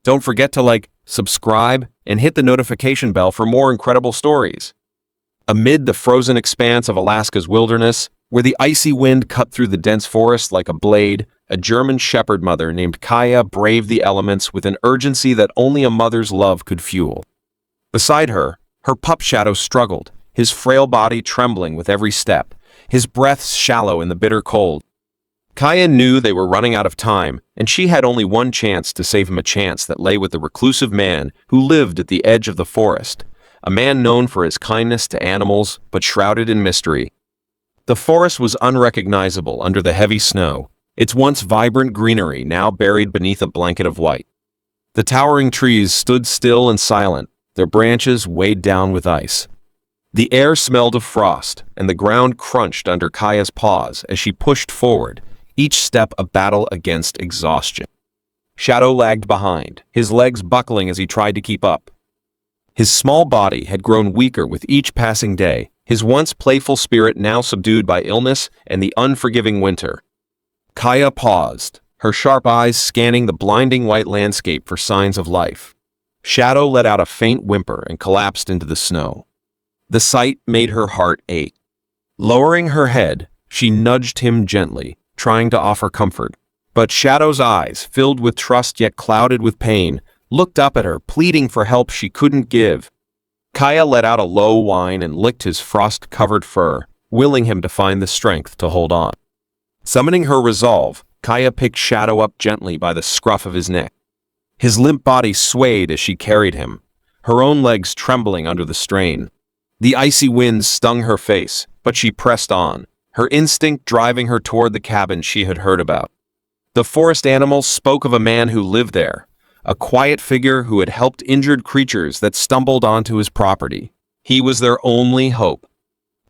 Don't forget to like, subscribe, and hit the notification bell for more incredible stories. Amid the frozen expanse of Alaska's wilderness, where the icy wind cut through the dense forest like a blade, a German shepherd mother named Kaya braved the elements with an urgency that only a mother's love could fuel. Beside her, her pup Shadow struggled, his frail body trembling with every step, his breaths shallow in the bitter cold. Kaya knew they were running out of time, and she had only one chance to save him, a chance that lay with the reclusive man who lived at the edge of the forest, a man known for his kindness to animals but shrouded in mystery. The forest was unrecognizable under the heavy snow, its once vibrant greenery now buried beneath a blanket of white. The towering trees stood still and silent, their branches weighed down with ice. The air smelled of frost, and the ground crunched under Kaya's paws as she pushed forward, each step a battle against exhaustion. Shadow lagged behind, his legs buckling as he tried to keep up. His small body had grown weaker with each passing day, his once playful spirit now subdued by illness and the unforgiving winter. Kaya paused, her sharp eyes scanning the blinding white landscape for signs of life. Shadow let out a faint whimper and collapsed into the snow. The sight made her heart ache. Lowering her head, she nudged him gently, trying to offer comfort. But Shadow's eyes, filled with trust yet clouded with pain, looked up at her, pleading for help she couldn't give. Kaya let out a low whine and licked his frost-covered fur, willing him to find the strength to hold on. Summoning her resolve, Kaya picked Shadow up gently by the scruff of his neck. His limp body swayed as she carried him, her own legs trembling under the strain. The icy wind stung her face, but she pressed on, her instinct driving her toward the cabin she had heard about. The forest animals spoke of a man who lived there, a quiet figure who had helped injured creatures that stumbled onto his property. He was their only hope.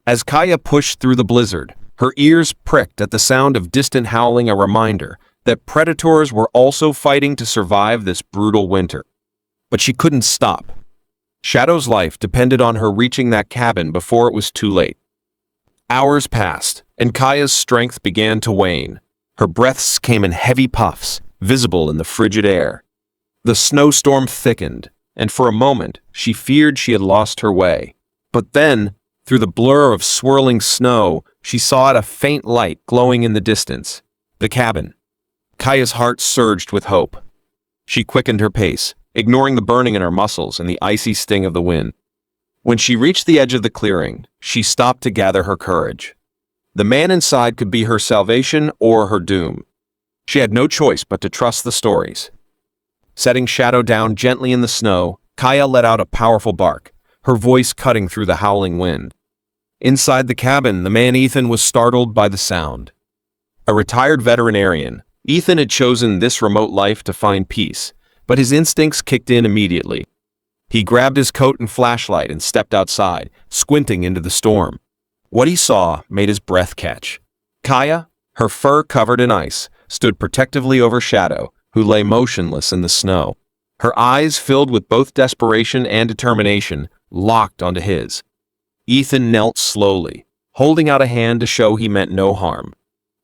As Kaya pushed through the blizzard, her ears pricked at the sound of distant howling, a reminder that predators were also fighting to survive this brutal winter. But she couldn't stop. Shadow's life depended on her reaching that cabin before it was too late. Hours passed, and Kaya's strength began to wane. Her breaths came in heavy puffs, visible in the frigid air. The snowstorm thickened, and for a moment she feared she had lost her way. But then, through the blur of swirling snow, she saw a faint light glowing in the distance. The cabin. Kaya's heart surged with hope. She quickened her pace, ignoring the burning in her muscles and the icy sting of the wind. When she reached the edge of the clearing, she stopped to gather her courage. The man inside could be her salvation or her doom. She had no choice but to trust the stories. Setting Shadow down gently in the snow, Kaya let out a powerful bark, her voice cutting through the howling wind. Inside the cabin, the man Ethan was startled by the sound. A retired veterinarian, Ethan had chosen this remote life to find peace, but his instincts kicked in immediately. He grabbed his coat and flashlight and stepped outside, squinting into the storm. What he saw made his breath catch. Kaya, her fur covered in ice, stood protectively over Shadow, who lay motionless in the snow. Her eyes, filled with both desperation and determination, locked onto his. Ethan knelt slowly, holding out a hand to show he meant no harm.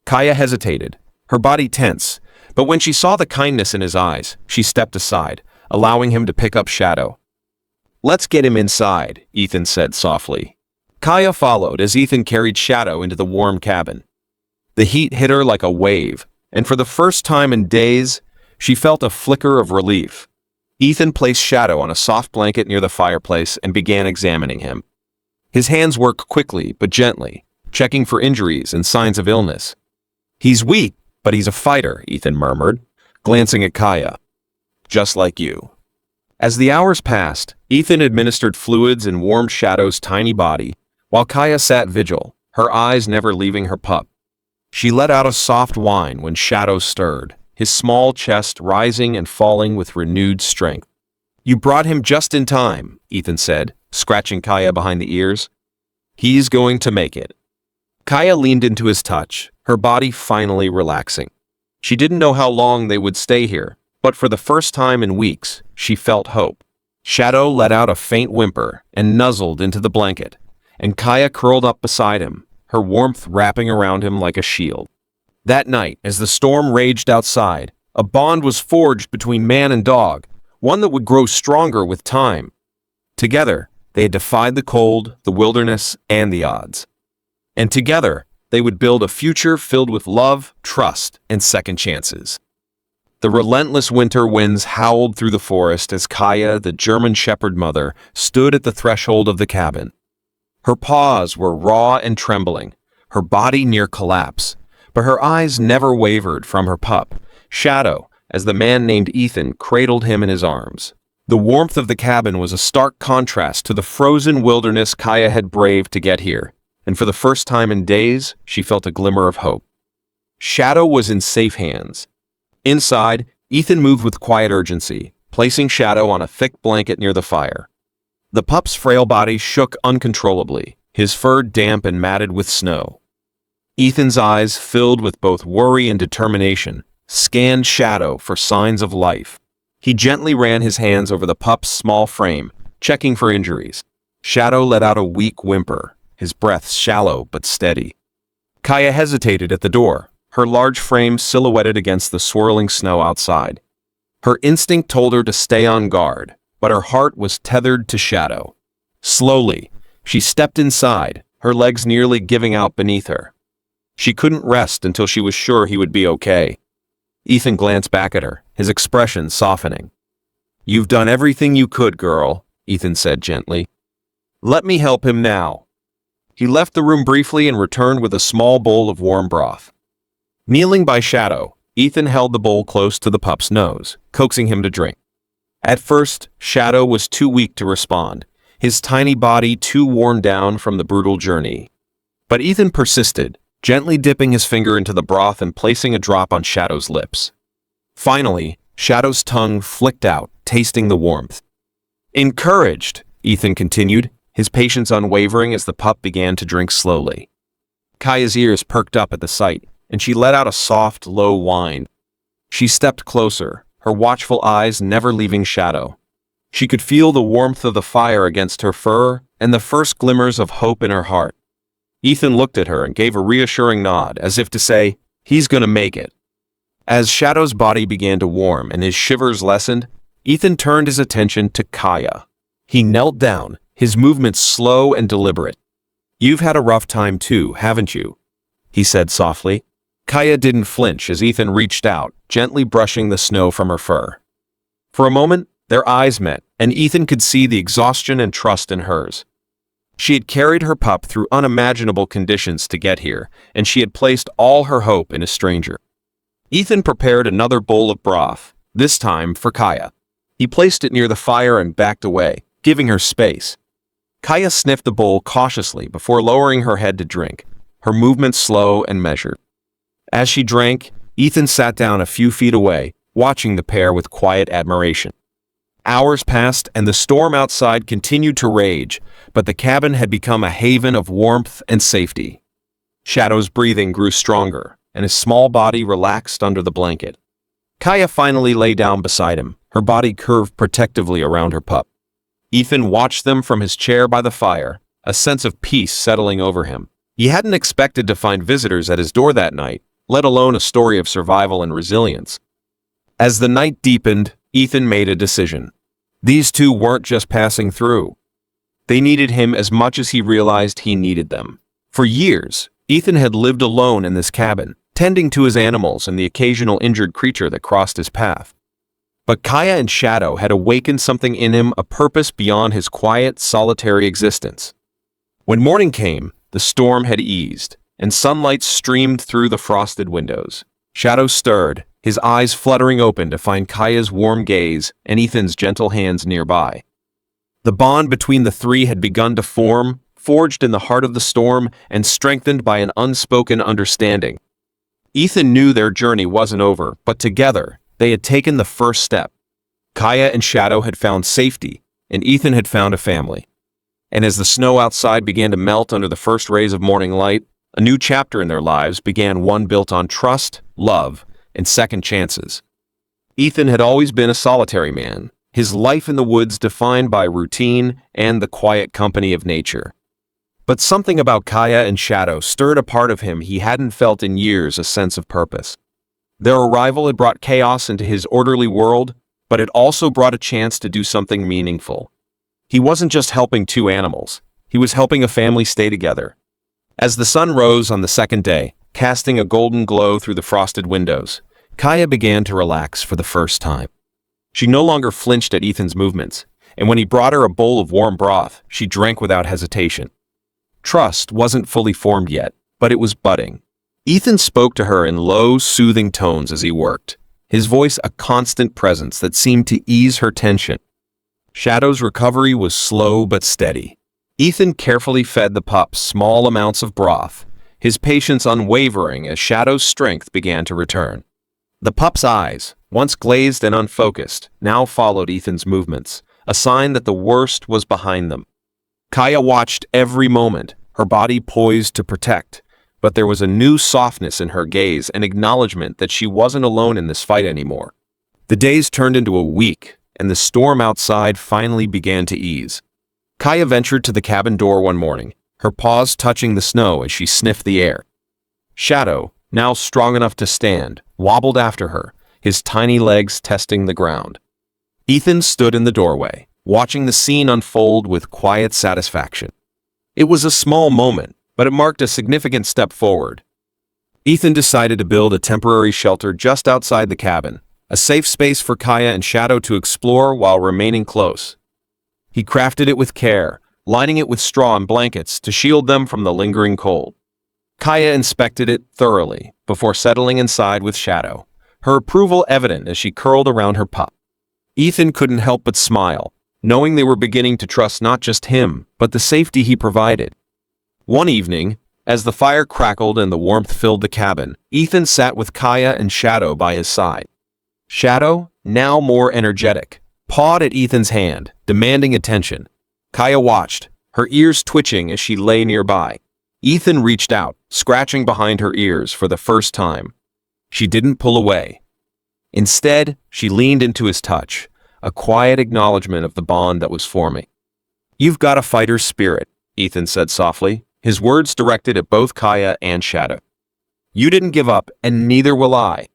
Kaya hesitated, her body tense, but when she saw the kindness in his eyes, she stepped aside, allowing him to pick up Shadow. "Let's get him inside," Ethan said softly. Kaya followed as Ethan carried Shadow into the warm cabin. The heat hit her like a wave, and for the first time in days, she felt a flicker of relief. Ethan placed Shadow on a soft blanket near the fireplace and began examining him. His hands worked quickly but gently, checking for injuries and signs of illness. "He's weak, but he's a fighter," Ethan murmured, glancing at Kaya. "Just like you." As the hours passed, Ethan administered fluids and warmed Shadow's tiny body, while Kaya sat vigil, her eyes never leaving her pup. She let out a soft whine when Shadow stirred, his small chest rising and falling with renewed strength. "You brought him just in time," Ethan said, scratching Kaya behind the ears. "He's going to make it." Kaya leaned into his touch, her body finally relaxing. She didn't know how long they would stay here, but for the first time in weeks, she felt hope. Shadow let out a faint whimper and nuzzled into the blanket, and Kaya curled up beside him, her warmth wrapping around him like a shield. That night, as the storm raged outside, a bond was forged between man and dog, one that would grow stronger with time. Together, they had defied the cold, the wilderness, and the odds. And together, they would build a future filled with love, trust, and second chances. The relentless winter winds howled through the forest as Kaya, the German shepherd mother, stood at the threshold of the cabin. Her paws were raw and trembling, her body near collapse, but her eyes never wavered from her pup, Shadow, as the man named Ethan cradled him in his arms. The warmth of the cabin was a stark contrast to the frozen wilderness Kaya had braved to get here, and for the first time in days, she felt a glimmer of hope. Shadow was in safe hands. Inside, Ethan moved with quiet urgency, placing Shadow on a thick blanket near the fire. The pup's frail body shook uncontrollably, his fur damp and matted with snow. Ethan's eyes, filled with both worry and determination, scanned Shadow for signs of life. He gently ran his hands over the pup's small frame, checking for injuries. Shadow let out a weak whimper, his breath shallow but steady. Kaya hesitated at the door, her large frame silhouetted against the swirling snow outside. Her instinct told her to stay on guard, but her heart was tethered to Shadow. Slowly, she stepped inside, her legs nearly giving out beneath her. She couldn't rest until she was sure he would be okay. Ethan glanced back at her, his expression softening. "You've done everything you could, girl," Ethan said gently. "Let me help him now." He left the room briefly and returned with a small bowl of warm broth. Kneeling by Shadow, Ethan held the bowl close to the pup's nose, coaxing him to drink. At first, Shadow was too weak to respond, his tiny body too worn down from the brutal journey. But Ethan persisted, gently dipping his finger into the broth and placing a drop on Shadow's lips. Finally, Shadow's tongue flicked out, tasting the warmth. Encouraged, Ethan continued, his patience unwavering as the pup began to drink slowly. Kaya's ears perked up at the sight, and she let out a soft, low whine. She stepped closer, her watchful eyes never leaving Shadow. She could feel the warmth of the fire against her fur and the first glimmers of hope in her heart. Ethan looked at her and gave a reassuring nod, as if to say, "He's gonna make it." As Shadow's body began to warm and his shivers lessened, Ethan turned his attention to Kaya. He knelt down, his movements slow and deliberate. "You've had a rough time too, haven't you?" he said softly. Kaya didn't flinch as Ethan reached out, gently brushing the snow from her fur. For a moment, their eyes met, and Ethan could see the exhaustion and trust in hers. She had carried her pup through unimaginable conditions to get here, and she had placed all her hope in a stranger. Ethan prepared another bowl of broth, this time for Kaya. He placed it near the fire and backed away, giving her space. Kaya sniffed the bowl cautiously before lowering her head to drink, her movements slow and measured. As she drank, Ethan sat down a few feet away, watching the pair with quiet admiration. Hours passed and the storm outside continued to rage, but the cabin had become a haven of warmth and safety. Shadow's breathing grew stronger, and his small body relaxed under the blanket. Kaya finally lay down beside him, her body curved protectively around her pup. Ethan watched them from his chair by the fire, a sense of peace settling over him. He hadn't expected to find visitors at his door that night, let alone a story of survival and resilience. As the night deepened, Ethan made a decision. These two weren't just passing through. They needed him as much as he realized he needed them. For years, Ethan had lived alone in this cabin, tending to his animals and the occasional injured creature that crossed his path. But Kaya and Shadow had awakened something in him, a purpose beyond his quiet, solitary existence. When morning came, the storm had eased, and sunlight streamed through the frosted windows. Shadow stirred, his eyes fluttering open to find Kaya's warm gaze and Ethan's gentle hands nearby. The bond between the three had begun to form, forged in the heart of the storm and strengthened by an unspoken understanding. Ethan knew their journey wasn't over, but together, they had taken the first step. Kaya and Shadow had found safety, and Ethan had found a family. And as the snow outside began to melt under the first rays of morning light, a new chapter in their lives began, one built on trust, love, and second chances. Ethan had always been a solitary man, his life in the woods defined by routine and the quiet company of nature. But something about Kaya and Shadow stirred a part of him he hadn't felt in years, a sense of purpose. Their arrival had brought chaos into his orderly world, but it also brought a chance to do something meaningful. He wasn't just helping two animals, he was helping a family stay together. As the sun rose on the second day, casting a golden glow through the frosted windows, Kaya began to relax for the first time. She no longer flinched at Ethan's movements, and when he brought her a bowl of warm broth, she drank without hesitation. Trust wasn't fully formed yet, but it was budding. Ethan spoke to her in low, soothing tones as he worked, his voice a constant presence that seemed to ease her tension. Shadow's recovery was slow but steady. Ethan carefully fed the pup small amounts of broth, his patience unwavering as Shadow's strength began to return. The pup's eyes, once glazed and unfocused, now followed Ethan's movements, a sign that the worst was behind them. Kaya watched every moment, her body poised to protect, but there was a new softness in her gaze, an acknowledgement that she wasn't alone in this fight anymore. The days turned into a week, and the storm outside finally began to ease. Kaya ventured to the cabin door one morning, her paws touching the snow as she sniffed the air. Shadow, now strong enough to stand, wobbled after her, his tiny legs testing the ground. Ethan stood in the doorway, watching the scene unfold with quiet satisfaction. It was a small moment, but it marked a significant step forward. Ethan decided to build a temporary shelter just outside the cabin, a safe space for Kaya and Shadow to explore while remaining close. He crafted it with care, lining it with straw and blankets to shield them from the lingering cold. Kaya inspected it thoroughly before settling inside with Shadow, her approval evident as she curled around her pup. Ethan couldn't help but smile, knowing they were beginning to trust not just him, but the safety he provided. One evening, as the fire crackled and the warmth filled the cabin, Ethan sat with Kaya and Shadow by his side. Shadow, now more energetic, pawed at Ethan's hand, demanding attention. Kaya watched, her ears twitching as she lay nearby. Ethan reached out, scratching behind her ears for the first time. She didn't pull away. Instead, she leaned into his touch, a quiet acknowledgement of the bond that was forming. "You've got a fighter's spirit," Ethan said softly, his words directed at both Kaya and Shadow. "You didn't give up, and neither will I."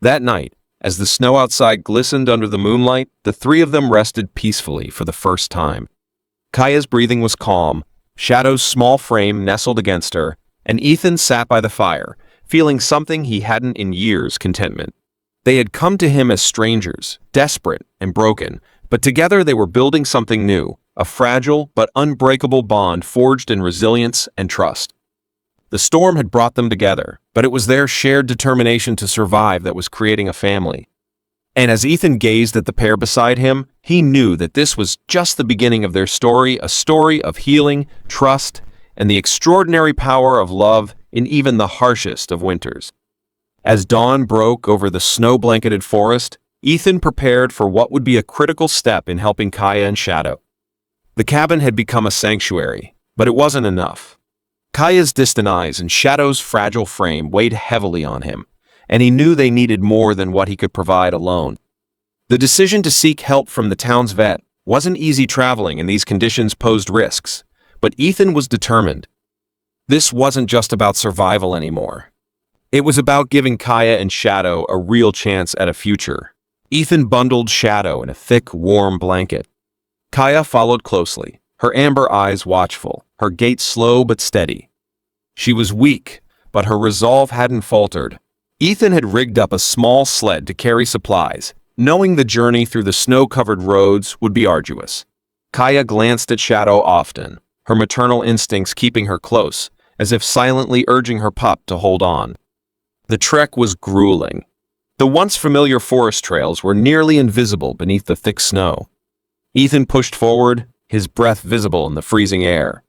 That night, as the snow outside glistened under the moonlight, the three of them rested peacefully for the first time. Kaya's breathing was calm, Shadow's small frame nestled against her, and Ethan sat by the fire, feeling something he hadn't in years: contentment. They had come to him as strangers, desperate and broken, but together they were building something new, a fragile but unbreakable bond forged in resilience and trust. The storm had brought them together, but it was their shared determination to survive that was creating a family. And as Ethan gazed at the pair beside him, he knew that this was just the beginning of their story, a story of healing, trust, and the extraordinary power of love in even the harshest of winters. As dawn broke over the snow-blanketed forest, Ethan prepared for what would be a critical step in helping Kaya and Shadow. The cabin had become a sanctuary, but it wasn't enough. Kaya's distant eyes and Shadow's fragile frame weighed heavily on him, and he knew they needed more than what he could provide alone. The decision to seek help from the town's vet wasn't easy. Traveling in these conditions posed risks, but Ethan was determined. This wasn't just about survival anymore. It was about giving Kaya and Shadow a real chance at a future. Ethan bundled Shadow in a thick, warm blanket. Kaya followed closely, her amber eyes watchful, her gait slow but steady. She was weak, but her resolve hadn't faltered. Ethan had rigged up a small sled to carry supplies, knowing the journey through the snow-covered roads would be arduous. Kaya glanced at Shadow often, her maternal instincts keeping her close, as if silently urging her pup to hold on. The trek was grueling. The once familiar forest trails were nearly invisible beneath the thick snow. Ethan pushed forward, his breath visible in the freezing air.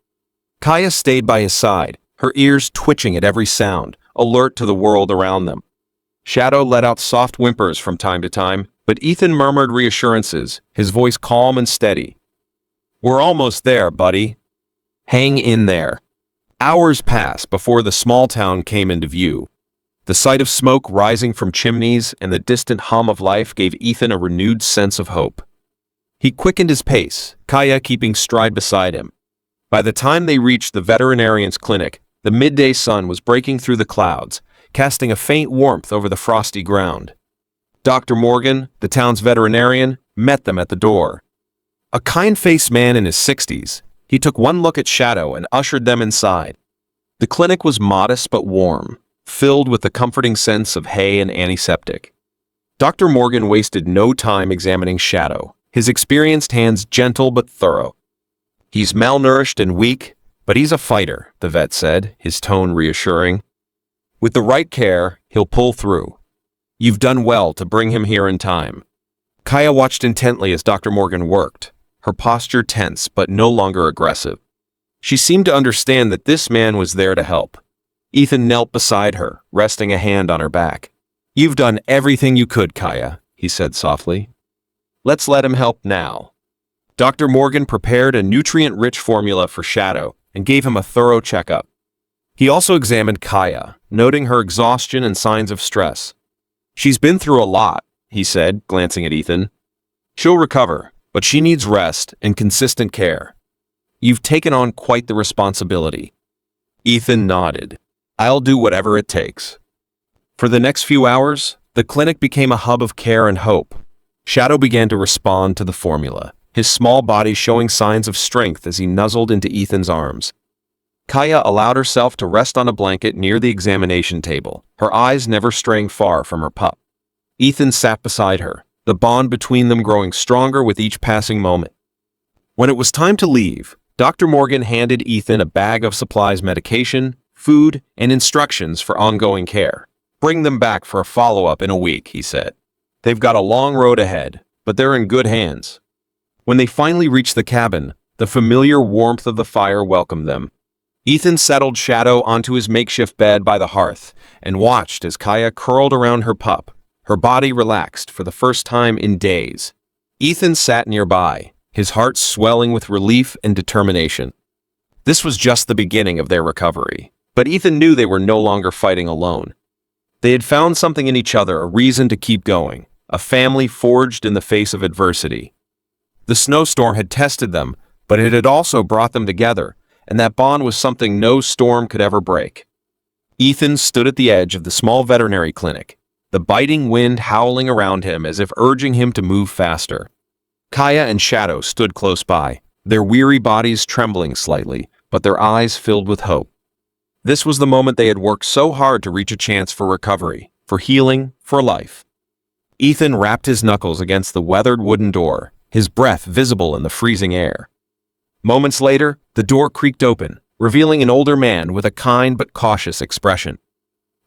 Kaya stayed by his side, her ears twitching at every sound, alert to the world around them. Shadow let out soft whimpers from time to time, but Ethan murmured reassurances, his voice calm and steady. "We're almost there, buddy. Hang in there." Hours passed before the small town came into view. The sight of smoke rising from chimneys and the distant hum of life gave Ethan a renewed sense of hope. He quickened his pace, Kaya keeping stride beside him. By the time they reached the veterinarian's clinic, the midday sun was breaking through the clouds, casting a faint warmth over the frosty ground. Dr. Morgan, the town's veterinarian, met them at the door. A kind-faced man in his 60s, he took one look at Shadow and ushered them inside. The clinic was modest but warm, filled with the comforting sense of hay and antiseptic. Dr. Morgan wasted no time examining Shadow, his experienced hands gentle but thorough. "He's malnourished and weak, but he's a fighter," the vet said, his tone reassuring. "With the right care, he'll pull through. You've done well to bring him here in time." Kaya watched intently as Dr. Morgan worked, her posture tense but no longer aggressive. She seemed to understand that this man was there to help. Ethan knelt beside her, resting a hand on her back. "You've done everything you could, Kaya," he said softly. "Let's let him help now." Dr. Morgan prepared a nutrient-rich formula for Shadow and gave him a thorough checkup. He also examined Kaya, noting her exhaustion and signs of stress. "She's been through a lot," he said, glancing at Ethan. "She'll recover, but she needs rest and consistent care. You've taken on quite the responsibility." Ethan nodded. "I'll do whatever it takes." For the next few hours, the clinic became a hub of care and hope. Shadow began to respond to the formula, his small body showing signs of strength as he nuzzled into Ethan's arms. Kaya allowed herself to rest on a blanket near the examination table, her eyes never straying far from her pup. Ethan sat beside her, the bond between them growing stronger with each passing moment. When it was time to leave, Dr. Morgan handed Ethan a bag of supplies, medication, food, and instructions for ongoing care. "Bring them back for a follow-up in a week," he said. "They've got a long road ahead, but they're in good hands." When they finally reached the cabin, the familiar warmth of the fire welcomed them. Ethan settled Shadow onto his makeshift bed by the hearth and watched as Kaya curled around her pup, her body relaxed for the first time in days. Ethan sat nearby, his heart swelling with relief and determination. This was just the beginning of their recovery, but Ethan knew they were no longer fighting alone. They had found something in each other, a reason to keep going, a family forged in the face of adversity. The snowstorm had tested them, but it had also brought them together, and that bond was something no storm could ever break. Ethan stood at the edge of the small veterinary clinic, the biting wind howling around him as if urging him to move faster. Kaya and Shadow stood close by, their weary bodies trembling slightly, but their eyes filled with hope. This was the moment they had worked so hard to reach, a chance for recovery, for healing, for life. Ethan rapped his knuckles against the weathered wooden door, his breath visible in the freezing air. Moments later, the door creaked open, revealing an older man with a kind but cautious expression.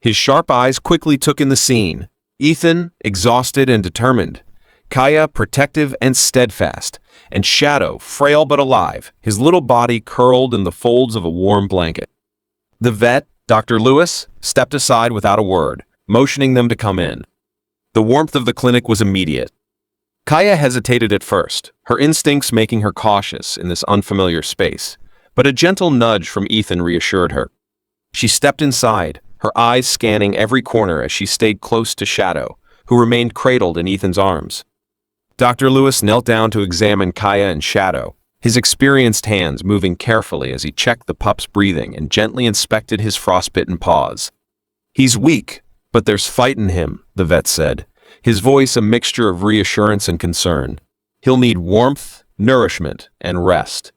His sharp eyes quickly took in the scene. Ethan, exhausted and determined. Kaya, protective and steadfast. And Shadow, frail but alive, his little body curled in the folds of a warm blanket. The vet, Dr. Lewis, stepped aside without a word, motioning them to come in. The warmth of the clinic was immediate. Kaya hesitated at first, her instincts making her cautious in this unfamiliar space, but a gentle nudge from Ethan reassured her. She stepped inside, her eyes scanning every corner as she stayed close to Shadow, who remained cradled in Ethan's arms. Dr. Lewis knelt down to examine Kaya and Shadow, his experienced hands moving carefully as he checked the pup's breathing and gently inspected his frostbitten paws. "He's weak, but there's fight in him," the vet said, his voice a mixture of reassurance and concern. "He'll need warmth, nourishment, and rest.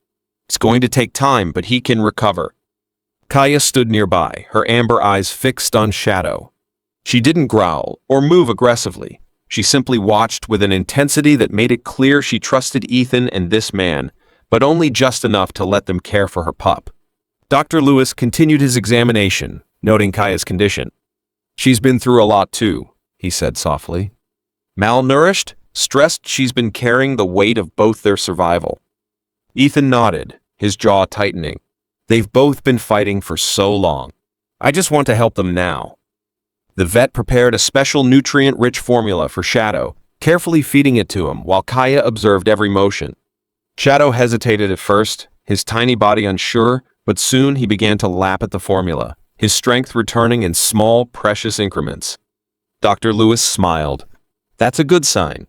It's going to take time, but he can recover." Kaya stood nearby, her amber eyes fixed on Shadow. She didn't growl or move aggressively. She simply watched with an intensity that made it clear she trusted Ethan and this man, but only just enough to let them care for her pup. Dr. Lewis continued his examination, noting Kaya's condition. "She's been through a lot too," he said softly. "Malnourished, stressed, she's been carrying the weight of both their survival." Ethan nodded, his jaw tightening. "They've both been fighting for so long. I just want to help them now." The vet prepared a special nutrient-rich formula for Shadow, carefully feeding it to him while Kaya observed every motion. Shadow hesitated at first, his tiny body unsure, but soon he began to lap at the formula, his strength returning in small, precious increments. Dr. Lewis smiled. "That's a good sign.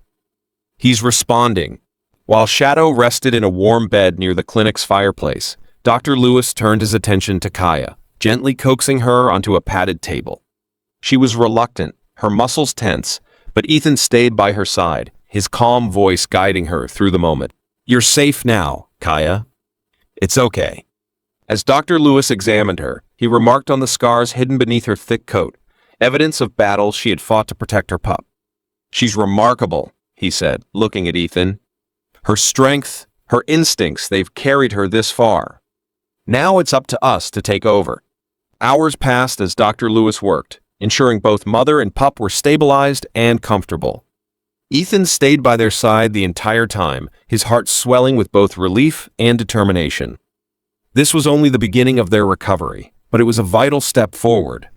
He's responding." While Shadow rested in a warm bed near the clinic's fireplace, Dr. Lewis turned his attention to Kaya, gently coaxing her onto a padded table. She was reluctant, her muscles tense, but Ethan stayed by her side, his calm voice guiding her through the moment. "You're safe now, Kaya. It's okay." As Dr. Lewis examined her, he remarked on the scars hidden beneath her thick coat, evidence of battles she had fought to protect her pup. "She's remarkable," he said, looking at Ethan. "Her strength, her instincts, they've carried her this far. Now it's up to us to take over." Hours passed as Dr. Lewis worked, ensuring both mother and pup were stabilized and comfortable. Ethan stayed by their side the entire time, his heart swelling with both relief and determination. This was only the beginning of their recovery, but it was a vital step forward.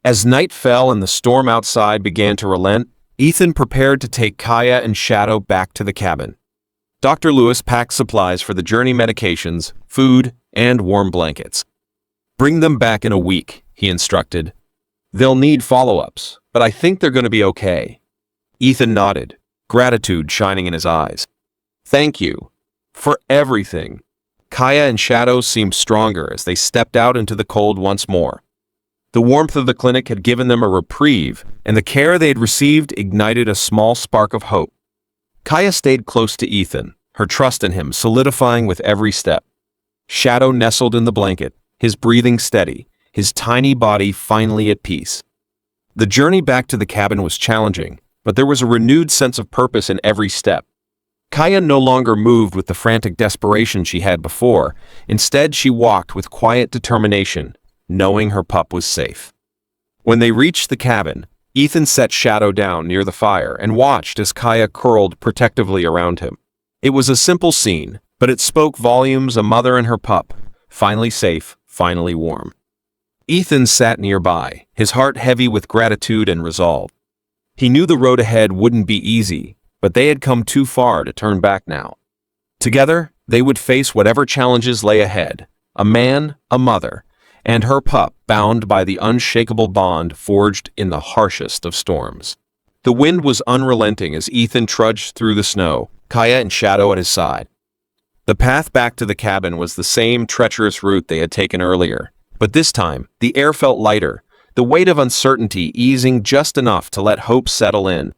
As night fell and the storm outside began to relent, Ethan prepared to take Kaya and Shadow back to the cabin. Dr. Lewis packed supplies for the journey: medications, food, and warm blankets. "Bring them back in a week," he instructed. "They'll need follow-ups, but I think they're going to be okay." Ethan nodded, gratitude shining in his eyes. "Thank you for everything." Kaya and Shadow seemed stronger as they stepped out into the cold once more. The warmth of the clinic had given them a reprieve, and the care they had received ignited a small spark of hope. Kaya stayed close to Ethan, her trust in him solidifying with every step. Shadow nestled in the blanket, his breathing steady, his tiny body finally at peace. The journey back to the cabin was challenging, but there was a renewed sense of purpose in every step. Kaya no longer moved with the frantic desperation she had before. Instead, she walked with quiet determination, knowing her pup was safe. When they reached the cabin, Ethan set Shadow down near the fire and watched as Kaya curled protectively around him. It was a simple scene, but it spoke volumes: a mother and her pup, finally safe, finally warm. Ethan sat nearby, his heart heavy with gratitude and resolve. He knew the road ahead wouldn't be easy, but they had come too far to turn back now. Together, they would face whatever challenges lay ahead: a man, a mother, and her pup bound by the unshakable bond forged in the harshest of storms. The wind was unrelenting as Ethan trudged through the snow, Kaya and Shadow at his side. The path back to the cabin was the same treacherous route they had taken earlier, but this time, the air felt lighter, the weight of uncertainty easing just enough to let hope settle in.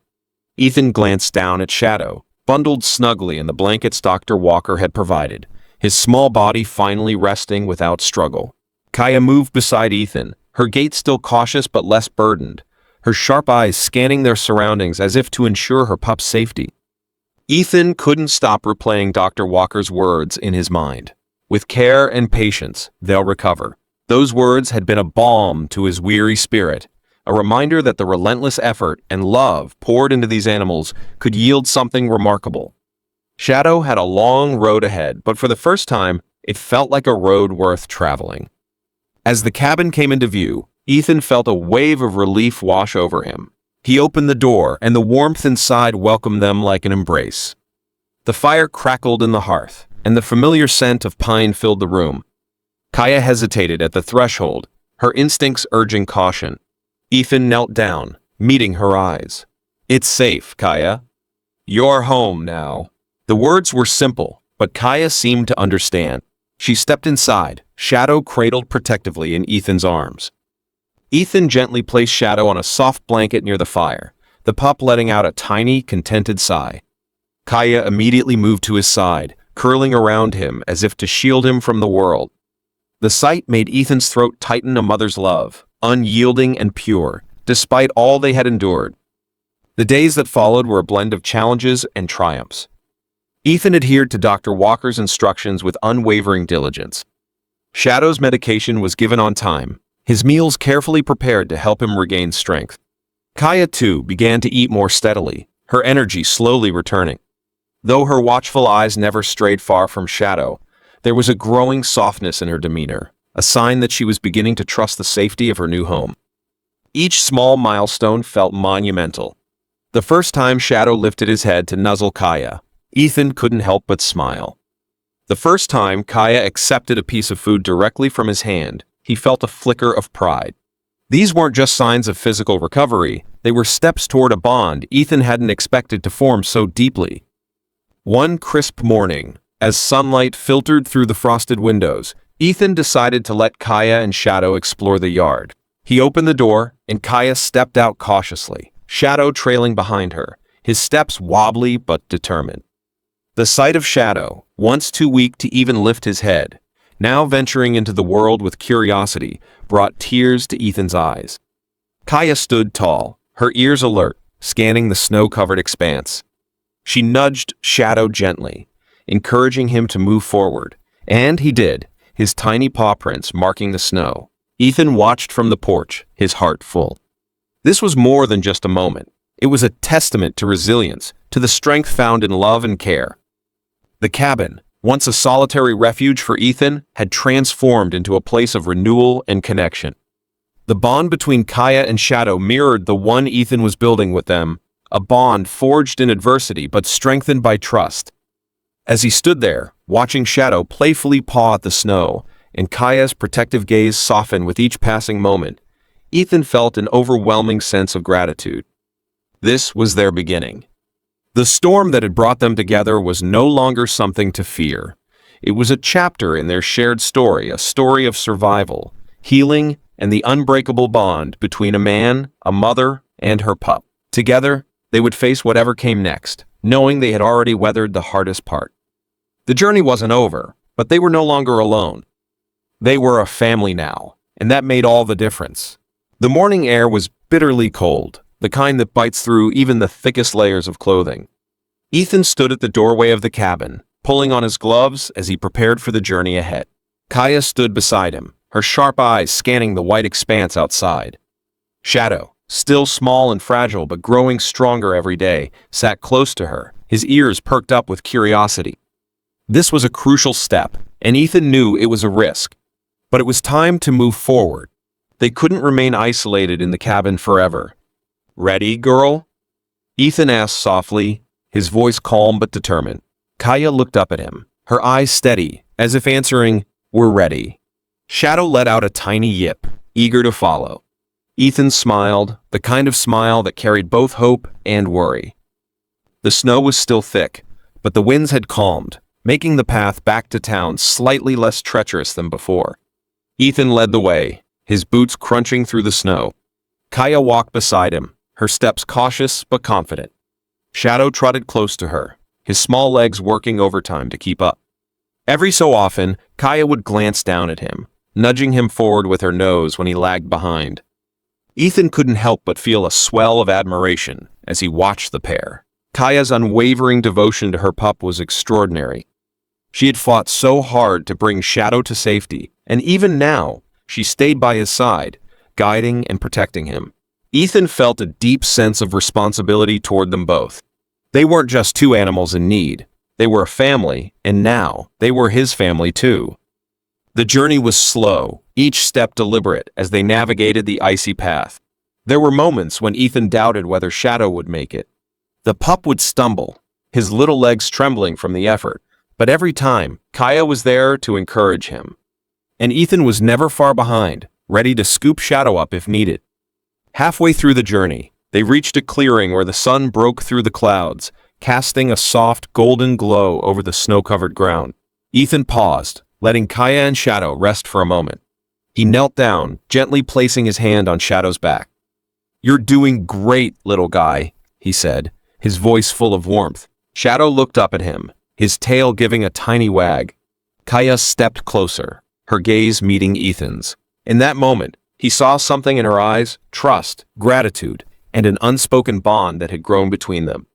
Ethan glanced down at Shadow, bundled snugly in the blankets Dr. Walker had provided, his small body finally resting without struggle. Kaya moved beside Ethan, her gait still cautious but less burdened, her sharp eyes scanning their surroundings as if to ensure her pup's safety. Ethan couldn't stop replaying Dr. Walker's words in his mind. "With care and patience, they'll recover." Those words had been a balm to his weary spirit, a reminder that the relentless effort and love poured into these animals could yield something remarkable. Shadow had a long road ahead, but for the first time, it felt like a road worth traveling. As the cabin came into view, Ethan felt a wave of relief wash over him. He opened the door, and the warmth inside welcomed them like an embrace. The fire crackled in the hearth, and the familiar scent of pine filled the room. Kaya hesitated at the threshold, her instincts urging caution. Ethan knelt down, meeting her eyes. "It's safe, Kaya. You're home now." The words were simple, but Kaya seemed to understand. She stepped inside, Shadow cradled protectively in Ethan's arms. Ethan gently placed Shadow on a soft blanket near the fire, the pup letting out a tiny, contented sigh. Kaya immediately moved to his side, curling around him as if to shield him from the world. The sight made Ethan's throat tighten: a mother's love, unyielding and pure, despite all they had endured. The days that followed were a blend of challenges and triumphs. Ethan adhered to Dr. Walker's instructions with unwavering diligence. Shadow's medication was given on time, his meals carefully prepared to help him regain strength. Kaya, too, began to eat more steadily, her energy slowly returning. Though her watchful eyes never strayed far from Shadow, there was a growing softness in her demeanor, a sign that she was beginning to trust the safety of her new home. Each small milestone felt monumental. The first time Shadow lifted his head to nuzzle Kaya, Ethan couldn't help but smile. The first time Kaya accepted a piece of food directly from his hand, he felt a flicker of pride. These weren't just signs of physical recovery, they were steps toward a bond Ethan hadn't expected to form so deeply. One crisp morning, as sunlight filtered through the frosted windows, Ethan decided to let Kaya and Shadow explore the yard. He opened the door, and Kaya stepped out cautiously, Shadow trailing behind her, his steps wobbly but determined. The sight of Shadow, once too weak to even lift his head, now venturing into the world with curiosity, brought tears to Ethan's eyes. Kaya stood tall, her ears alert, scanning the snow-covered expanse. She nudged Shadow gently, encouraging him to move forward, and he did, his tiny paw prints marking the snow. Ethan watched from the porch, his heart full. This was more than just a moment. It was a testament to resilience, to the strength found in love and care. The cabin, once a solitary refuge for Ethan, had transformed into a place of renewal and connection. The bond between Kaya and Shadow mirrored the one Ethan was building with them, a bond forged in adversity but strengthened by trust. As he stood there, watching Shadow playfully paw at the snow, and Kaya's protective gaze soften with each passing moment, Ethan felt an overwhelming sense of gratitude. This was their beginning. The storm that had brought them together was no longer something to fear. It was a chapter in their shared story, a story of survival, healing, and the unbreakable bond between a man, a mother, and her pup. Together, they would face whatever came next, knowing they had already weathered the hardest part. The journey wasn't over, but they were no longer alone. They were a family now, and that made all the difference. The morning air was bitterly cold, the kind that bites through even the thickest layers of clothing. Ethan stood at the doorway of the cabin, pulling on his gloves as he prepared for the journey ahead. Kaya stood beside him, her sharp eyes scanning the white expanse outside. Shadow, still small and fragile but growing stronger every day, sat close to her, his ears perked up with curiosity. This was a crucial step, and Ethan knew it was a risk. But it was time to move forward. They couldn't remain isolated in the cabin forever. "Ready, girl?" Ethan asked softly, his voice calm but determined. Kaya looked up at him, her eyes steady, as if answering, "We're ready." Shadow let out a tiny yip, eager to follow. Ethan smiled, the kind of smile that carried both hope and worry. The snow was still thick, but the winds had calmed, making the path back to town slightly less treacherous than before. Ethan led the way, his boots crunching through the snow. Kaya walked beside him, her steps cautious but confident. Shadow trotted close to her, his small legs working overtime to keep up. Every so often, Kaya would glance down at him, nudging him forward with her nose when he lagged behind. Ethan couldn't help but feel a swell of admiration as he watched the pair. Kaya's unwavering devotion to her pup was extraordinary. She had fought so hard to bring Shadow to safety, and even now, she stayed by his side, guiding and protecting him. Ethan felt a deep sense of responsibility toward them both. They weren't just two animals in need. They were a family, and now they were his family too. The journey was slow, each step deliberate as they navigated the icy path. There were moments when Ethan doubted whether Shadow would make it. The pup would stumble, his little legs trembling from the effort, but every time, Kaya was there to encourage him. And Ethan was never far behind, ready to scoop Shadow up if needed. Halfway through the journey, they reached a clearing where the sun broke through the clouds, casting a soft golden glow over the snow-covered ground. Ethan paused, letting Kaya and Shadow rest for a moment. He knelt down, gently placing his hand on Shadow's back. "You're doing great, little guy," he said, his voice full of warmth. Shadow looked up at him, his tail giving a tiny wag. Kaya stepped closer, her gaze meeting Ethan's. In that moment, he saw something in her eyes, trust, gratitude, and an unspoken bond that had grown between them.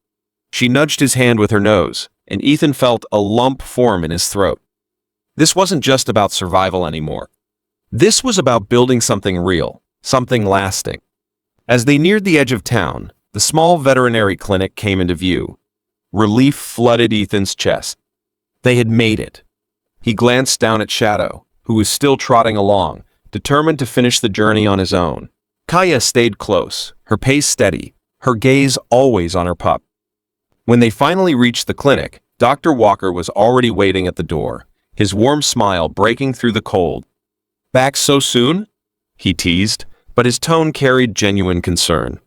She nudged his hand with her nose, and Ethan felt a lump form in his throat. This wasn't just about survival anymore. This was about building something real, something lasting. As they neared the edge of town, the small veterinary clinic came into view. Relief flooded Ethan's chest. They had made it. He glanced down at Shadow, who was still trotting along, determined to finish the journey on his own. Kaya stayed close, her pace steady, her gaze always on her pup. When they finally reached the clinic, Dr. Walker was already waiting at the door, his warm smile breaking through the cold. "Back so soon?" he teased, but his tone carried genuine concern.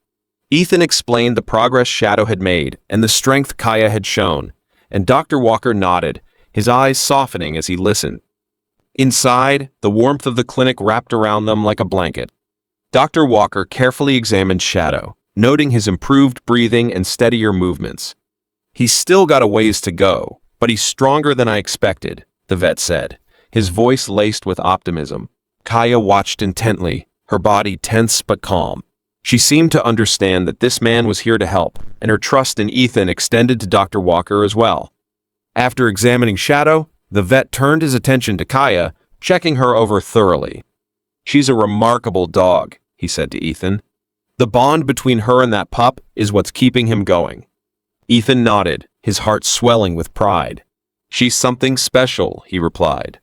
Ethan explained the progress Shadow had made and the strength Kaya had shown, and Dr. Walker nodded, his eyes softening as he listened. Inside, the warmth of the clinic wrapped around them like a blanket. Dr. Walker carefully examined Shadow, noting his improved breathing and steadier movements. "He's still got a ways to go, but he's stronger than I expected," the vet said, his voice laced with optimism. Kaya watched intently, her body tense but calm. She seemed to understand that this man was here to help, and her trust in Ethan extended to Dr. Walker as well. After examining Shadow, the vet turned his attention to Kaya, checking her over thoroughly. "She's a remarkable dog," he said to Ethan. "The bond between her and that pup is what's keeping him going." Ethan nodded, his heart swelling with pride. "She's something special," he replied.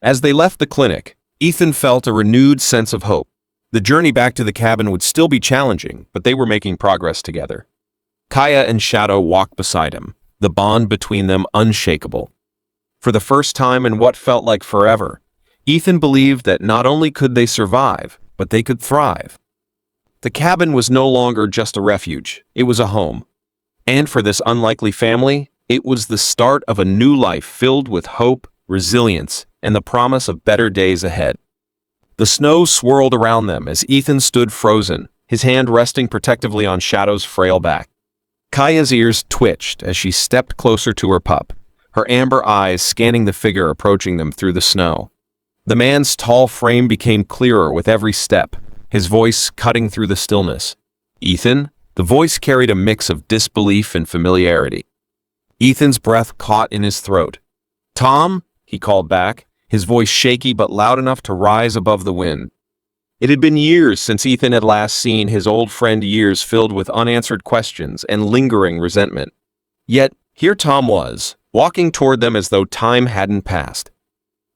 As they left the clinic, Ethan felt a renewed sense of hope. The journey back to the cabin would still be challenging, but they were making progress together. Kaya and Shadow walked beside him, the bond between them unshakable. For the first time in what felt like forever, Ethan believed that not only could they survive, but they could thrive. The cabin was no longer just a refuge, it was a home. And for this unlikely family, it was the start of a new life filled with hope, resilience, and the promise of better days ahead. The snow swirled around them as Ethan stood frozen, his hand resting protectively on Shadow's frail back. Kaya's ears twitched as she stepped closer to her pup, her amber eyes scanning the figure approaching them through the snow. The man's tall frame became clearer with every step, his voice cutting through the stillness. "Ethan?" The voice carried a mix of disbelief and familiarity. Ethan's breath caught in his throat. "Tom?" he called back, his voice shaky but loud enough to rise above the wind. It had been years since Ethan had last seen his old friend, years filled with unanswered questions and lingering resentment. Yet, here Tom was, walking toward them as though time hadn't passed.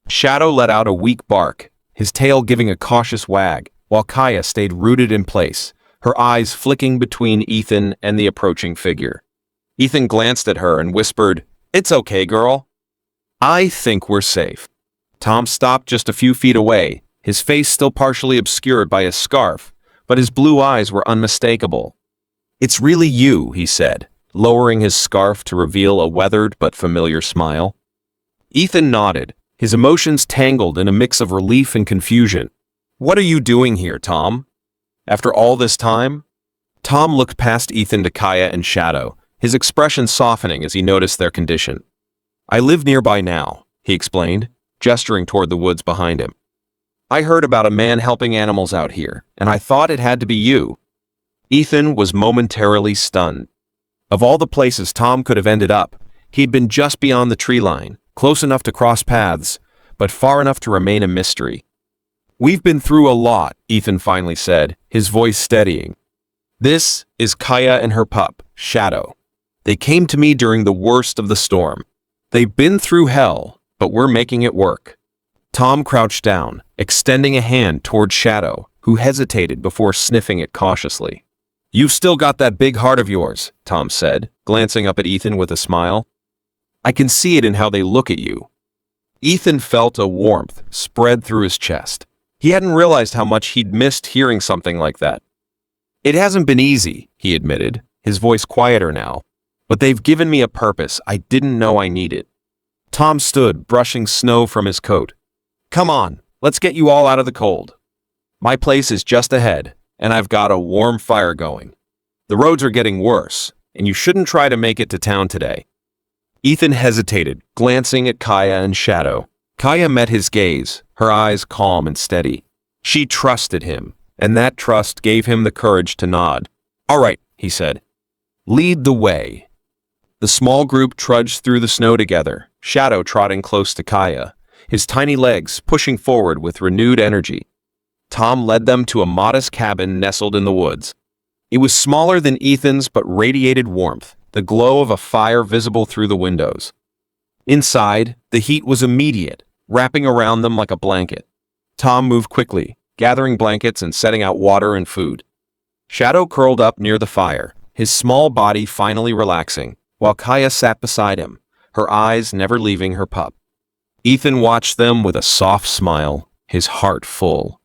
Shadow let out a weak bark, his tail giving a cautious wag, while Kaya stayed rooted in place, her eyes flicking between Ethan and the approaching figure. Ethan glanced at her and whispered, "It's okay, girl. I think we're safe." Tom stopped just a few feet away, his face still partially obscured by his scarf, but his blue eyes were unmistakable. "It's really you," he said, lowering his scarf to reveal a weathered but familiar smile. Ethan nodded, his emotions tangled in a mix of relief and confusion. "What are you doing here, Tom? After all this time?" Tom looked past Ethan to Kaya and Shadow, his expression softening as he noticed their condition. "I live nearby now," he explained, gesturing toward the woods behind him. "I heard about a man helping animals out here, and I thought it had to be you." Ethan was momentarily stunned. Of all the places Tom could have ended up, he'd been just beyond the tree line, close enough to cross paths, but far enough to remain a mystery. "We've been through a lot," Ethan finally said, his voice steadying. "This is Kaya and her pup, Shadow. They came to me during the worst of the storm. They've been through hell, but we're making it work." Tom crouched down, extending a hand toward Shadow, who hesitated before sniffing it cautiously. "You've still got that big heart of yours," Tom said, glancing up at Ethan with a smile. "I can see it in how they look at you." Ethan felt a warmth spread through his chest. He hadn't realized how much he'd missed hearing something like that. "It hasn't been easy," he admitted, his voice quieter now, "but they've given me a purpose I didn't know I needed." Tom stood, brushing snow from his coat. "Come on, let's get you all out of the cold. My place is just ahead, and I've got a warm fire going. The roads are getting worse, and you shouldn't try to make it to town today." Ethan hesitated, glancing at Kaya and Shadow. Kaya met his gaze, her eyes calm and steady. She trusted him, and that trust gave him the courage to nod. "All right," he said. "Lead the way." The small group trudged through the snow together, Shadow trotting close to Kaya, his tiny legs pushing forward with renewed energy. Tom led them to a modest cabin nestled in the woods. It was smaller than Ethan's but radiated warmth, the glow of a fire visible through the windows. Inside, the heat was immediate, wrapping around them like a blanket. Tom moved quickly, gathering blankets and setting out water and food. Shadow curled up near the fire, his small body finally relaxing, while Kaya sat beside him, her eyes never leaving her pup. Ethan watched them with a soft smile, his heart full.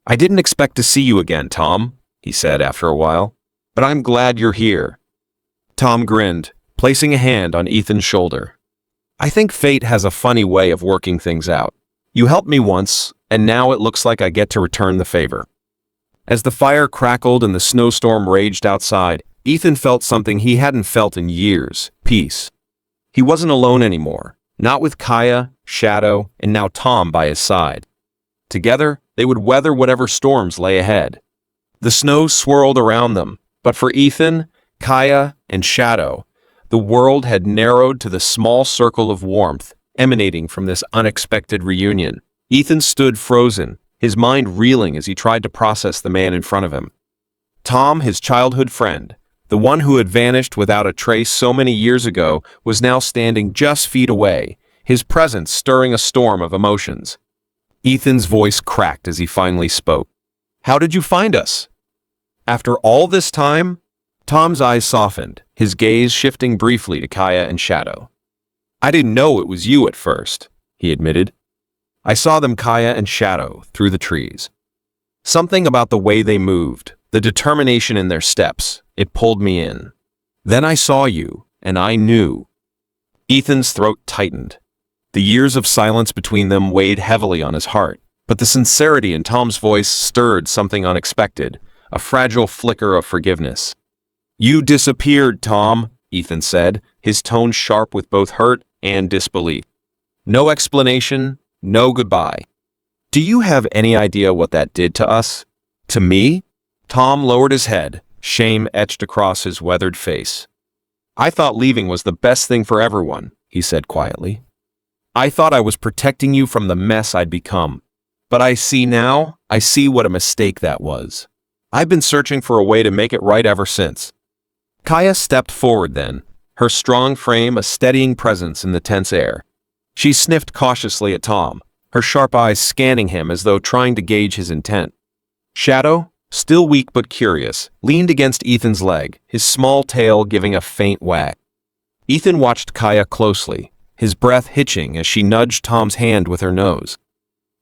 "I didn't expect to see you again, Tom," he said after a while, "but I'm glad you're here." Tom grinned, placing a hand on Ethan's shoulder. "I think fate has a funny way of working things out. You helped me once, and now it looks like I get to return the favor." As the fire crackled and the snowstorm raged outside, Ethan felt something he hadn't felt in years: peace. He wasn't alone anymore, not with Kaya, Shadow, and now Tom by his side. Together, they would weather whatever storms lay ahead. The snow swirled around them, but for Ethan, Kaya, and Shadow, the world had narrowed to the small circle of warmth emanating from this unexpected reunion. Ethan stood frozen, his mind reeling as he tried to process the man in front of him. Tom, his childhood friend, the one who had vanished without a trace so many years ago, was now standing just feet away, his presence stirring a storm of emotions. Ethan's voice cracked as he finally spoke. "How did you find us?" After all this time? Tom's eyes softened, his gaze shifting briefly to Kaya and Shadow. "I didn't know it was you at first," he admitted. "I saw them, Kaya and Shadow, through the trees. Something about the way they moved, the determination in their steps, it pulled me in. Then I saw you, and I knew." Ethan's throat tightened. The years of silence between them weighed heavily on his heart, but the sincerity in Tom's voice stirred something unexpected, a fragile flicker of forgiveness. "You disappeared, Tom," Ethan said, his tone sharp with both hurt and disbelief. "No explanation, no goodbye. Do you have any idea what that did to us? To me?" Tom lowered his head, shame etched across his weathered face. "I thought leaving was the best thing for everyone," he said quietly. "I thought I was protecting you from the mess I'd become. But I see what a mistake that was. I've been searching for a way to make it right ever since." Kaya stepped forward then, her strong frame a steadying presence in the tense air. She sniffed cautiously at Tom, her sharp eyes scanning him as though trying to gauge his intent. Shadow, still weak but curious, leaned against Ethan's leg, his small tail giving a faint wag. Ethan watched Kaya closely, his breath hitching as she nudged Tom's hand with her nose.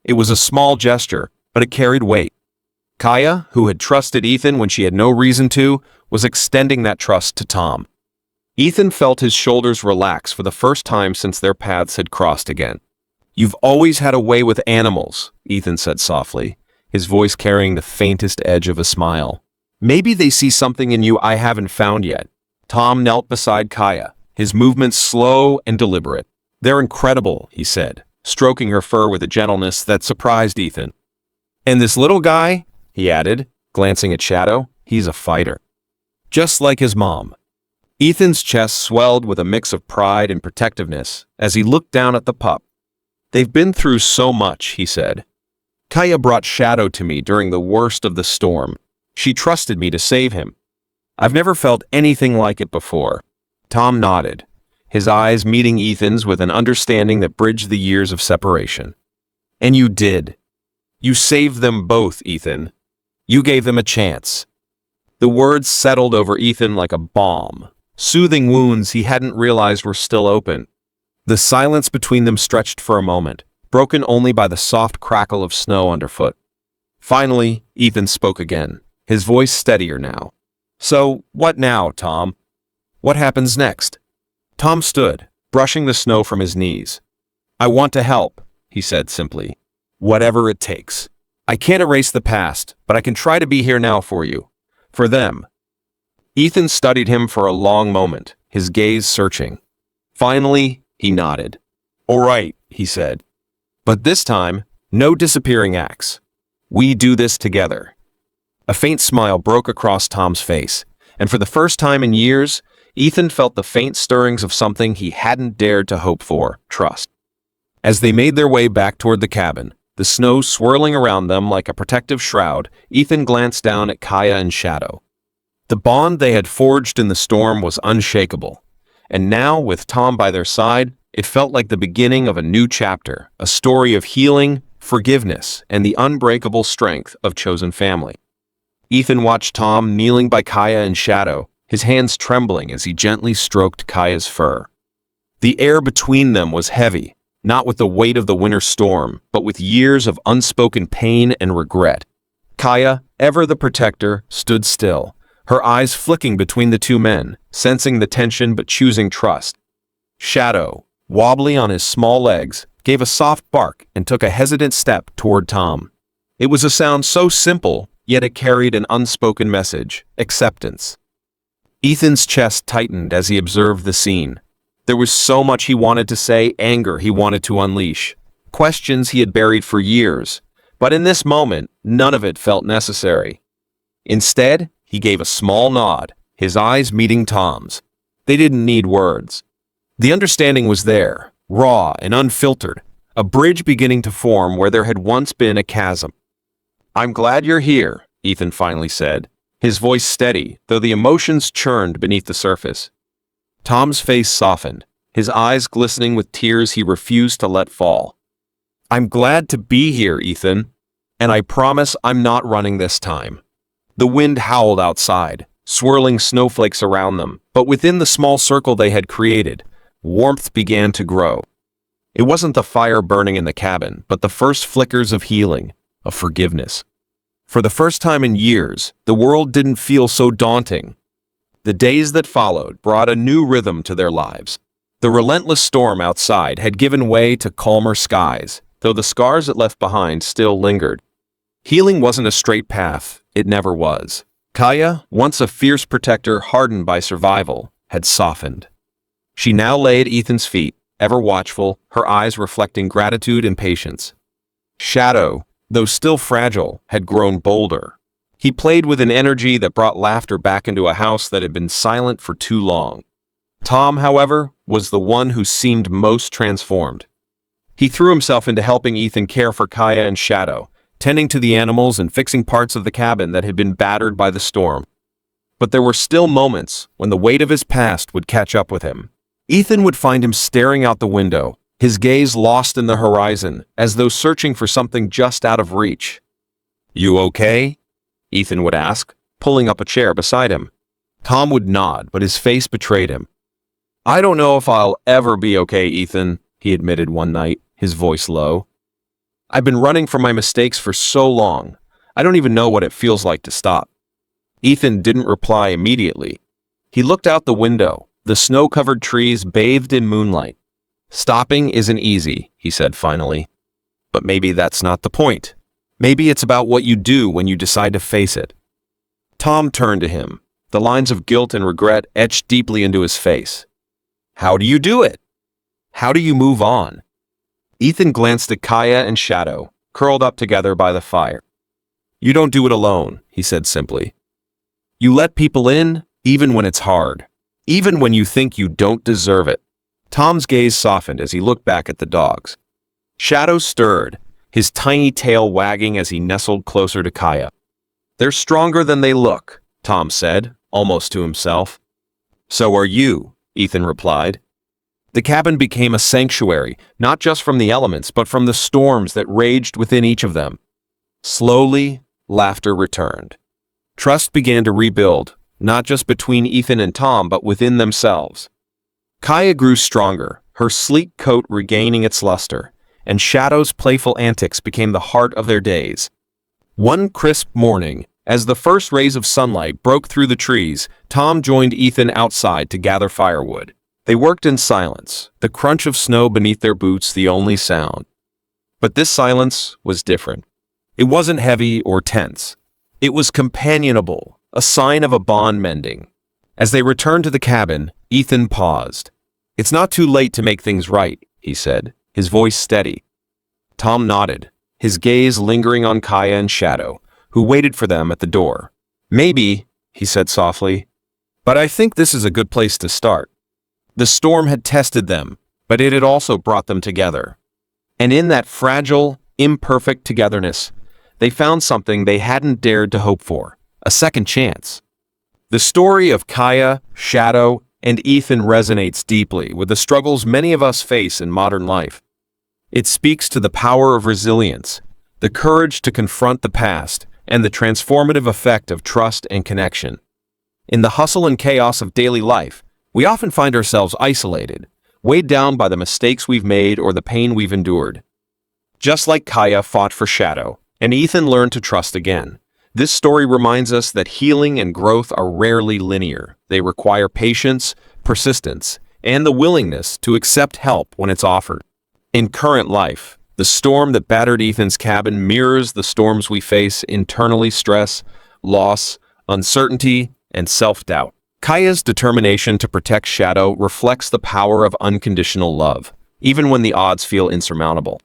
It was a small gesture, but it carried weight. Kaya, who had trusted Ethan when she had no reason to, was extending that trust to Tom. Ethan felt his shoulders relax for the first time since their paths had crossed again. "You've always had a way with animals," Ethan said softly, his voice carrying the faintest edge of a smile. "Maybe they see something in you I haven't found yet." Tom knelt beside Kaya, his movements slow and deliberate. "They're incredible," he said, stroking her fur with a gentleness that surprised Ethan. "And this little guy," he added, glancing at Shadow, "he's a fighter. Just like his mom." Ethan's chest swelled with a mix of pride and protectiveness as he looked down at the pup. "They've been through so much," he said. "Kaya brought Shadow to me during the worst of the storm. She trusted me to save him. I've never felt anything like it before." Tom nodded, his eyes meeting Ethan's with an understanding that bridged the years of separation. "And you did. You saved them both, Ethan. You gave them a chance." The words settled over Ethan like a balm, soothing wounds he hadn't realized were still open. The silence between them stretched for a moment, broken only by the soft crackle of snow underfoot. Finally, Ethan spoke again, his voice steadier now. "So, what now, Tom? What happens next?" Tom stood, brushing the snow from his knees. "I want to help," he said simply. "Whatever it takes. I can't erase the past, but I can try to be here now for you. For them." Ethan studied him for a long moment, his gaze searching. Finally, he nodded. "All right," he said. "But this time, no disappearing acts. We do this together." A faint smile broke across Tom's face, and for the first time in years, Ethan felt the faint stirrings of something he hadn't dared to hope for: trust. As they made their way back toward the cabin, the snow swirling around them like a protective shroud, Ethan glanced down at Kaya and Shadow. The bond they had forged in the storm was unshakable, and now, with Tom by their side, it felt like the beginning of a new chapter, a story of healing, forgiveness, and the unbreakable strength of chosen family. Ethan watched Tom kneeling by Kaya and Shadow, his hands trembling as he gently stroked Kaya's fur. The air between them was heavy, not with the weight of the winter storm, but with years of unspoken pain and regret. Kaya, ever the protector, stood still, her eyes flicking between the two men, sensing the tension but choosing trust. Shadow, wobbly on his small legs, gave a soft bark and took a hesitant step toward Tom. It was a sound so simple, yet it carried an unspoken message: acceptance. Ethan's chest tightened as he observed the scene. There was so much he wanted to say, anger he wanted to unleash, questions he had buried for years, but in this moment, none of it felt necessary. Instead, he gave a small nod, his eyes meeting Tom's. They didn't need words. The understanding was there, raw and unfiltered, a bridge beginning to form where there had once been a chasm. "I'm glad you're here," Ethan finally said, his voice steady, though the emotions churned beneath the surface. Tom's face softened, his eyes glistening with tears he refused to let fall. "I'm glad to be here, Ethan, and I promise I'm not running this time." The wind howled outside, swirling snowflakes around them, but within the small circle they had created, warmth began to grow. It wasn't the fire burning in the cabin, but the first flickers of healing, of forgiveness. For the first time in years, the world didn't feel so daunting. The days that followed brought a new rhythm to their lives. The relentless storm outside had given way to calmer skies, though the scars it left behind still lingered. Healing wasn't a straight path, it never was. Kaya, once a fierce protector hardened by survival, had softened. She now lay at Ethan's feet, ever watchful, her eyes reflecting gratitude and patience. Shadow, though still fragile, had grown bolder. He played with an energy that brought laughter back into a house that had been silent for too long. Tom, however, was the one who seemed most transformed. He threw himself into helping Ethan care for Kaya and Shadow, tending to the animals and fixing parts of the cabin that had been battered by the storm. But there were still moments when the weight of his past would catch up with him. Ethan would find him staring out the window, his gaze lost in the horizon, as though searching for something just out of reach. "You okay?" Ethan would ask, pulling up a chair beside him. Tom would nod, but his face betrayed him. "I don't know if I'll ever be okay, Ethan," he admitted one night, his voice low. "I've been running from my mistakes for so long, I don't even know what it feels like to stop." Ethan didn't reply immediately. He looked out the window, the snow-covered trees bathed in moonlight. "Stopping isn't easy," he said finally. "But maybe that's not the point. Maybe it's about what you do when you decide to face it." Tom turned to him, the lines of guilt and regret etched deeply into his face. "How do you do it? How do you move on?" Ethan glanced at Kaya and Shadow, curled up together by the fire. "You don't do it alone," he said simply. "You let people in, even when it's hard. Even when you think you don't deserve it." Tom's gaze softened as he looked back at the dogs. Shadow stirred, his tiny tail wagging as he nestled closer to Kaya. "They're stronger than they look," Tom said, almost to himself. "So are you," Ethan replied. The cabin became a sanctuary, not just from the elements, but from the storms that raged within each of them. Slowly, laughter returned. Trust began to rebuild, not just between Ethan and Tom, but within themselves. Kaya grew stronger, her sleek coat regaining its luster, and Shadow's playful antics became the heart of their days. One crisp morning, as the first rays of sunlight broke through the trees, Tom joined Ethan outside to gather firewood. They worked in silence, the crunch of snow beneath their boots the only sound. But this silence was different. It wasn't heavy or tense. It was companionable, a sign of a bond mending. As they returned to the cabin, Ethan paused. "It's not too late to make things right," he said, his voice steady. Tom nodded, his gaze lingering on Kaya and Shadow, who waited for them at the door. "Maybe," he said softly, "but I think this is a good place to start." The storm had tested them, but it had also brought them together. And in that fragile, imperfect togetherness, they found something they hadn't dared to hope for: a second chance. The story of Kaya, Shadow, and Ethan resonates deeply with the struggles many of us face in modern life. It speaks to the power of resilience, the courage to confront the past, and the transformative effect of trust and connection. In the hustle and chaos of daily life, we often find ourselves isolated, weighed down by the mistakes we've made or the pain we've endured. Just like Kaya fought for Shadow, and Ethan learned to trust again, this story reminds us that healing and growth are rarely linear. They require patience, persistence, and the willingness to accept help when it's offered. In current life, The storm that battered Ethan's cabin mirrors the storms we face internally: stress, loss, uncertainty, and self-doubt. Kaya's determination to protect Shadow reflects the power of unconditional love, even when the odds feel insurmountable.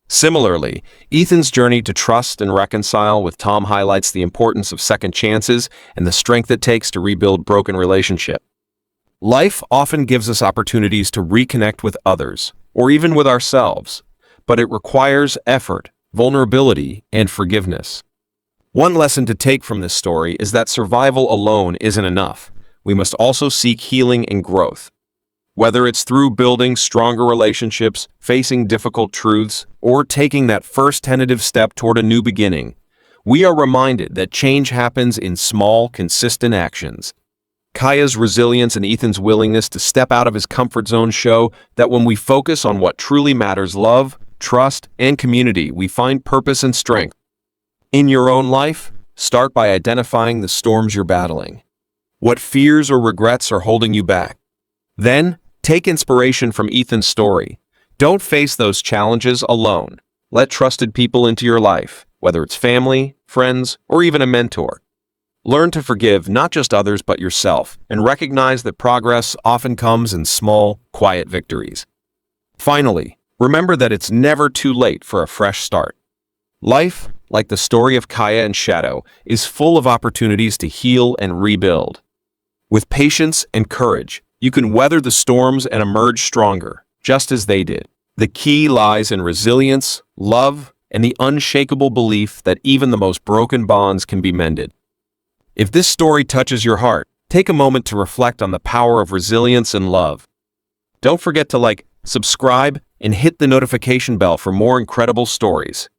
Similarly, Ethan's journey to trust and reconcile with Tom highlights the importance of second chances and the strength it takes to rebuild broken relationships. Life often gives us opportunities to reconnect with others, or even with ourselves, but it requires effort, vulnerability, and forgiveness. One lesson to take from this story is that survival alone isn't enough. We must also seek healing and growth. Whether it's through building stronger relationships, facing difficult truths, or taking that first tentative step toward a new beginning, we are reminded that change happens in small, consistent actions. Kaya's resilience and Ethan's willingness to step out of his comfort zone show that when we focus on what truly matters, love, trust, and community, we find purpose and strength. In your own life, start by identifying the storms you're battling. What fears or regrets are holding you back? Then, take inspiration from Ethan's story. Don't face those challenges alone. Let trusted people into your life, whether it's family, friends, or even a mentor. Learn to forgive not just others but yourself, and recognize that progress often comes in small, quiet victories. Finally, remember that it's never too late for a fresh start. Life, like the story of Kaya and Shadow, is full of opportunities to heal and rebuild. With patience and courage, you can weather the storms and emerge stronger, just as they did. The key lies in resilience, love, and the unshakable belief that even the most broken bonds can be mended. If this story touches your heart, take a moment to reflect on the power of resilience and love. Don't forget to like, subscribe, and hit the notification bell for more incredible stories.